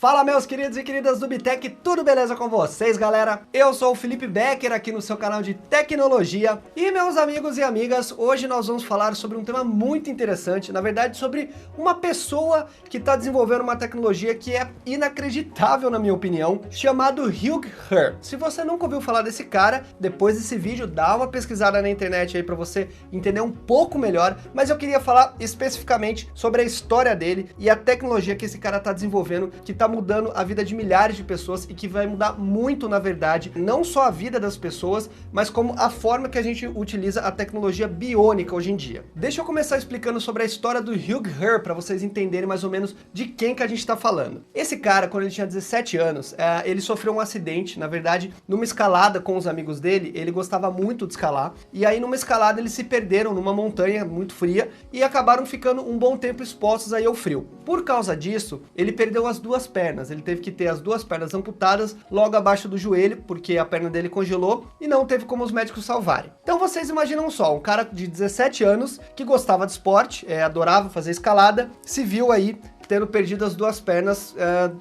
Fala, meus queridos e queridas do Bitec, tudo beleza com vocês, galera? Eu sou o Felipe Becker aqui no seu canal de tecnologia e, meus amigos e amigas, hoje nós vamos falar sobre um tema muito interessante, na verdade sobre uma pessoa que está desenvolvendo uma tecnologia que é inacreditável na minha opinião, chamado Hugh He. Se você nunca ouviu falar desse cara, depois desse vídeo dá uma pesquisada na internet aí para você entender um pouco melhor, mas eu queria falar especificamente sobre a história dele e a tecnologia que esse cara está desenvolvendo, que está mudando a vida de milhares de pessoas e que vai mudar muito, na verdade, não só a vida das pessoas, mas como a forma que a gente utiliza a tecnologia biônica hoje em dia. Deixa eu começar explicando sobre a história do Hugh He para vocês entenderem mais ou menos de quem que a gente está falando. Esse cara, quando ele tinha 17 anos, ele sofreu um acidente, na verdade, numa escalada com os amigos dele. Ele gostava muito de escalar, e aí numa escalada eles se perderam numa montanha muito fria e acabaram ficando um bom tempo expostos aí ao frio. Por causa disso, ele perdeu as duas pernas, ele teve que ter as duas pernas amputadas logo abaixo do joelho, porque a perna dele congelou e não teve como os médicos salvarem. Então vocês imaginam só, um cara de 17 anos que gostava de esporte, adorava fazer escalada, se viu aí tendo perdido as duas pernas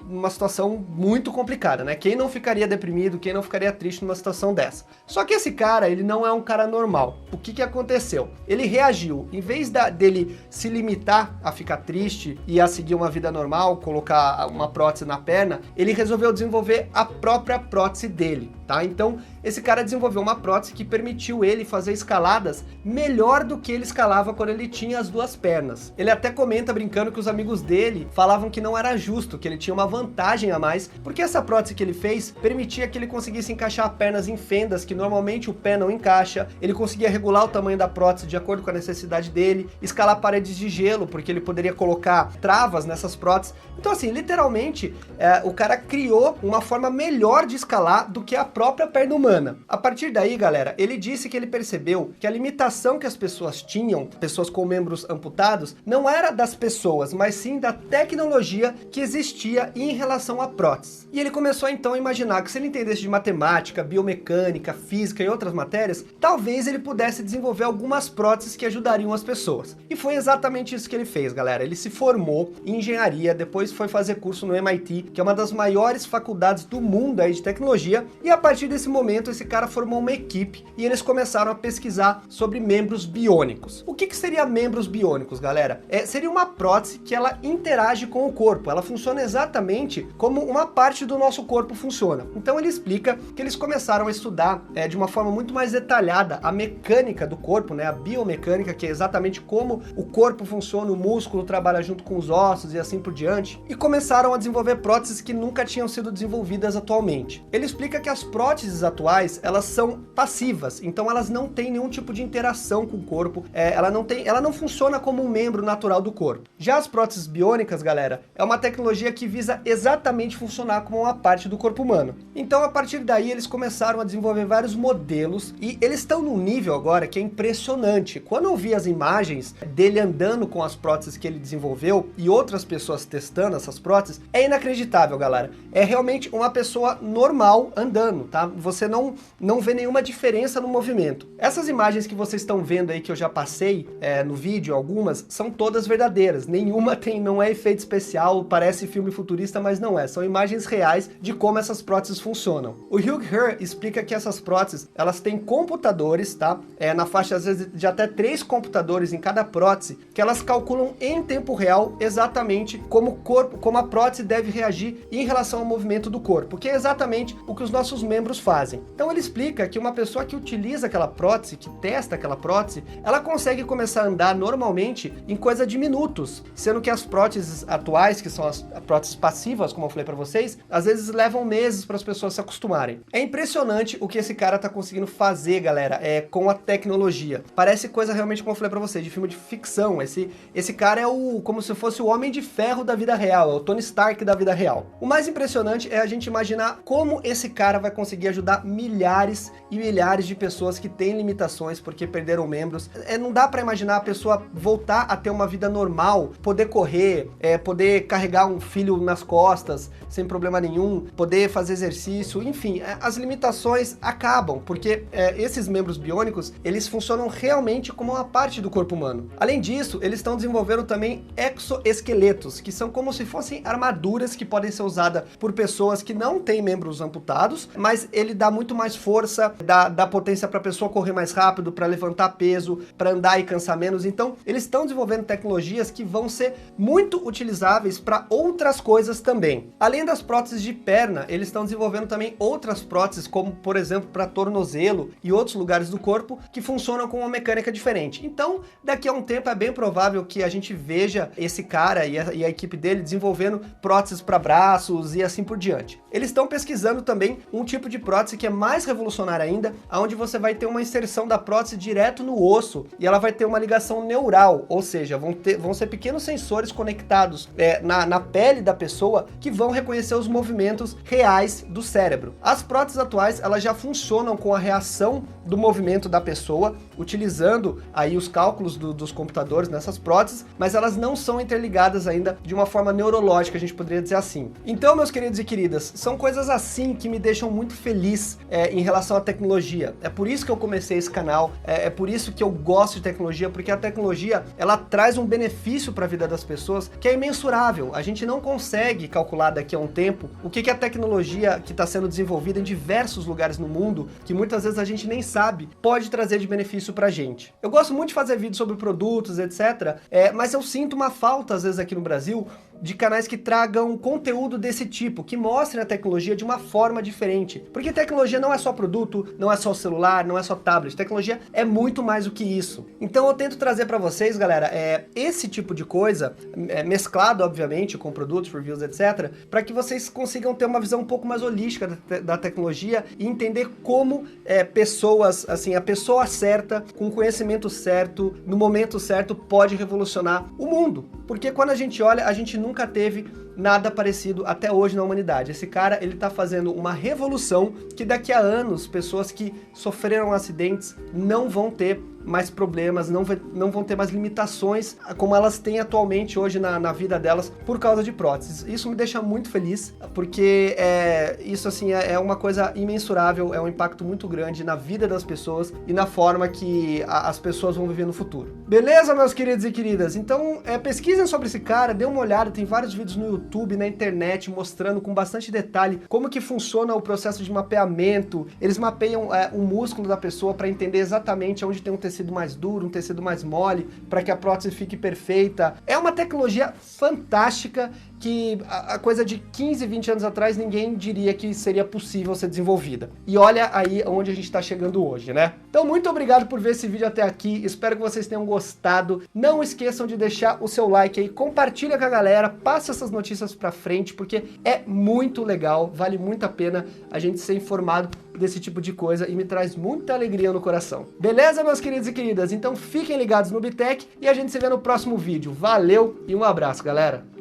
numa situação muito complicada, né? Quem não ficaria deprimido, quem não ficaria triste numa situação dessa? Só que esse cara, ele não é um cara normal. O que aconteceu? Ele reagiu, em vez dele se limitar a ficar triste e a seguir uma vida normal, colocar uma prótese na perna, ele resolveu desenvolver a própria prótese dele, tá? Então, esse cara desenvolveu uma prótese que permitiu ele fazer escaladas melhor do que ele escalava quando ele tinha as duas pernas. Ele até comenta brincando que os amigos dele falavam que não era justo, que ele tinha uma vantagem a mais, porque essa prótese que ele fez permitia que ele conseguisse encaixar pernas em fendas que normalmente o pé não encaixa, ele conseguia regular o tamanho da prótese de acordo com a necessidade dele, escalar paredes de gelo, porque ele poderia colocar travas nessas próteses. Então assim, literalmente, o cara criou uma forma melhor de escalar do que a própria perna humana. A partir daí, galera, ele disse que ele percebeu que a limitação que as pessoas tinham, pessoas com membros amputados, não era das pessoas, mas sim da tecnologia que existia em relação à prótese. E ele começou então a imaginar que se ele entendesse de matemática, biomecânica, física e outras matérias, talvez ele pudesse desenvolver algumas próteses que ajudariam as pessoas. E foi exatamente isso que ele fez, galera. Ele se formou em engenharia, depois foi fazer curso no MIT, que é uma das maiores faculdades do mundo aí de tecnologia, e a partir desse momento esse cara formou uma equipe e eles começaram a pesquisar sobre membros biônicos. O que seria membros biônicos, galera? Seria uma prótese que ela interage com o corpo, ela funciona exatamente como uma parte do nosso corpo funciona. Então ele explica que eles começaram a estudar de uma forma muito mais detalhada a mecânica do corpo, né, a biomecânica, que é exatamente como o corpo funciona, o músculo trabalha junto com os ossos e assim por diante, e começaram a desenvolver próteses que nunca tinham sido desenvolvidas atualmente. Ele explica que as próteses atuais, elas são passivas, então elas não têm nenhum tipo de interação com o corpo, ela não funciona como um membro natural do corpo. Já as próteses biônicas, galera, é uma tecnologia que visa exatamente funcionar como uma parte do corpo humano. Então, a partir daí, eles começaram a desenvolver vários modelos e eles estão num nível agora que é impressionante. Quando eu vi as imagens dele andando com as próteses que ele desenvolveu e outras pessoas testando essas próteses, é inacreditável, galera. É realmente uma pessoa normal andando, tá? Você não vê nenhuma diferença no movimento. Essas imagens que vocês estão vendo aí, que eu já passei no vídeo, algumas, são todas verdadeiras. Nenhuma não é efeito especial, parece filme futurista, mas não é. São imagens reais de como essas próteses funcionam. O Hugh He explica que essas próteses, elas têm computadores, tá? Na faixa, às vezes, de até 3 computadores em cada prótese, que elas calculam em tempo real exatamente como a prótese deve reagir em relação ao movimento do corpo, que é exatamente o que os nossos membros fazem. Então ele explica que uma pessoa que utiliza aquela prótese, que testa aquela prótese, ela consegue começar a andar normalmente em coisa de minutos, sendo que as próteses atuais, que são as próteses passivas, como eu falei para vocês, às vezes levam meses para as pessoas se acostumarem. É impressionante o que esse cara tá conseguindo fazer, galera, com a tecnologia. Parece coisa realmente, como eu falei para vocês, de filme de ficção. Esse cara é como se fosse o Homem de Ferro da vida real, é o Tony Stark da vida real. O mais impressionante é a gente imaginar como esse cara vai conseguir conseguir ajudar milhares e milhares de pessoas que têm limitações porque perderam membros. Não dá para imaginar a pessoa voltar a ter uma vida normal, poder correr, poder carregar um filho nas costas sem problema nenhum, poder fazer exercício, enfim, as limitações acabam, porque esses membros biônicos, eles funcionam realmente como uma parte do corpo humano. Além disso, eles estão desenvolvendo também exoesqueletos, que são como se fossem armaduras que podem ser usadas por pessoas que não têm membros amputados, mas ele dá muito mais força, dá potência para a pessoa correr mais rápido, para levantar peso, para andar e cansar menos. Então, eles estão desenvolvendo tecnologias que vão ser muito utilizáveis para outras coisas também. Além das próteses de perna, eles estão desenvolvendo também outras próteses, como por exemplo para tornozelo e outros lugares do corpo que funcionam com uma mecânica diferente. Então, daqui a um tempo é bem provável que a gente veja esse cara e a equipe dele desenvolvendo próteses para braços e assim por diante. Eles estão pesquisando também um tipo de prótese que é mais revolucionário ainda, onde você vai ter uma inserção da prótese direto no osso e ela vai ter uma ligação neural, ou seja, vão ser pequenos sensores conectados na pele da pessoa que vão reconhecer os movimentos reais do cérebro. As próteses atuais, elas já funcionam com a reação do movimento da pessoa, utilizando aí os cálculos dos computadores nessas próteses, mas elas não são interligadas ainda de uma forma neurológica, a gente poderia dizer assim. Então, meus queridos e queridas, são coisas assim que me deixam muito feliz em relação à tecnologia. É por isso que eu comecei esse canal, é por isso que eu gosto de tecnologia, porque a tecnologia, ela traz um benefício para a vida das pessoas que é imensurável. A gente não consegue calcular daqui a um tempo o que a tecnologia que está sendo desenvolvida em diversos lugares no mundo, que muitas vezes a gente nem sabe, pode trazer de benefício pra gente. Eu gosto muito de fazer vídeos sobre produtos, etc, mas eu sinto uma falta, às vezes, aqui no Brasil, de canais que tragam conteúdo desse tipo, que mostrem a tecnologia de uma forma diferente. Porque tecnologia não é só produto, não é só celular, não é só tablet. Tecnologia é muito mais do que isso. Então eu tento trazer para vocês, galera, esse tipo de coisa, mesclado, obviamente, com produtos, reviews, etc, para que vocês consigam ter uma visão um pouco mais holística da tecnologia e entender como pessoas, assim, a pessoa certa, com o conhecimento certo, no momento certo, pode revolucionar o mundo. Porque quando a gente olha, a gente nunca teve nada parecido até hoje na humanidade. Esse cara, ele tá fazendo uma revolução que daqui a anos, pessoas que sofreram acidentes não vão ter mais problemas, não vão ter mais limitações como elas têm atualmente hoje na vida delas por causa de próteses. Isso me deixa muito feliz, porque isso assim é uma coisa imensurável, é um impacto muito grande na vida das pessoas e na forma que as pessoas vão viver no futuro. Beleza, meus queridos e queridas? Então, pesquisem sobre esse cara, dê uma olhada, tem vários vídeos no YouTube, na internet, mostrando com bastante detalhe como que funciona o processo de mapeamento. Eles mapeiam o músculo da pessoa para entender exatamente onde tem um tecido mais duro, um tecido mais mole, para que a prótese fique perfeita. É uma tecnologia fantástica que a coisa de 15, 20 anos atrás ninguém diria que seria possível ser desenvolvida. E olha aí onde a gente está chegando hoje, né? Então, muito obrigado por ver esse vídeo até aqui, espero que vocês tenham gostado. Não esqueçam de deixar o seu like aí, compartilha com a galera, passa essas notícias pra frente, porque é muito legal, vale muito a pena a gente ser informado desse tipo de coisa e me traz muita alegria no coração. Beleza, meus queridos e queridas? Então fiquem ligados no Bitec e a gente se vê no próximo vídeo. Valeu e um abraço, galera!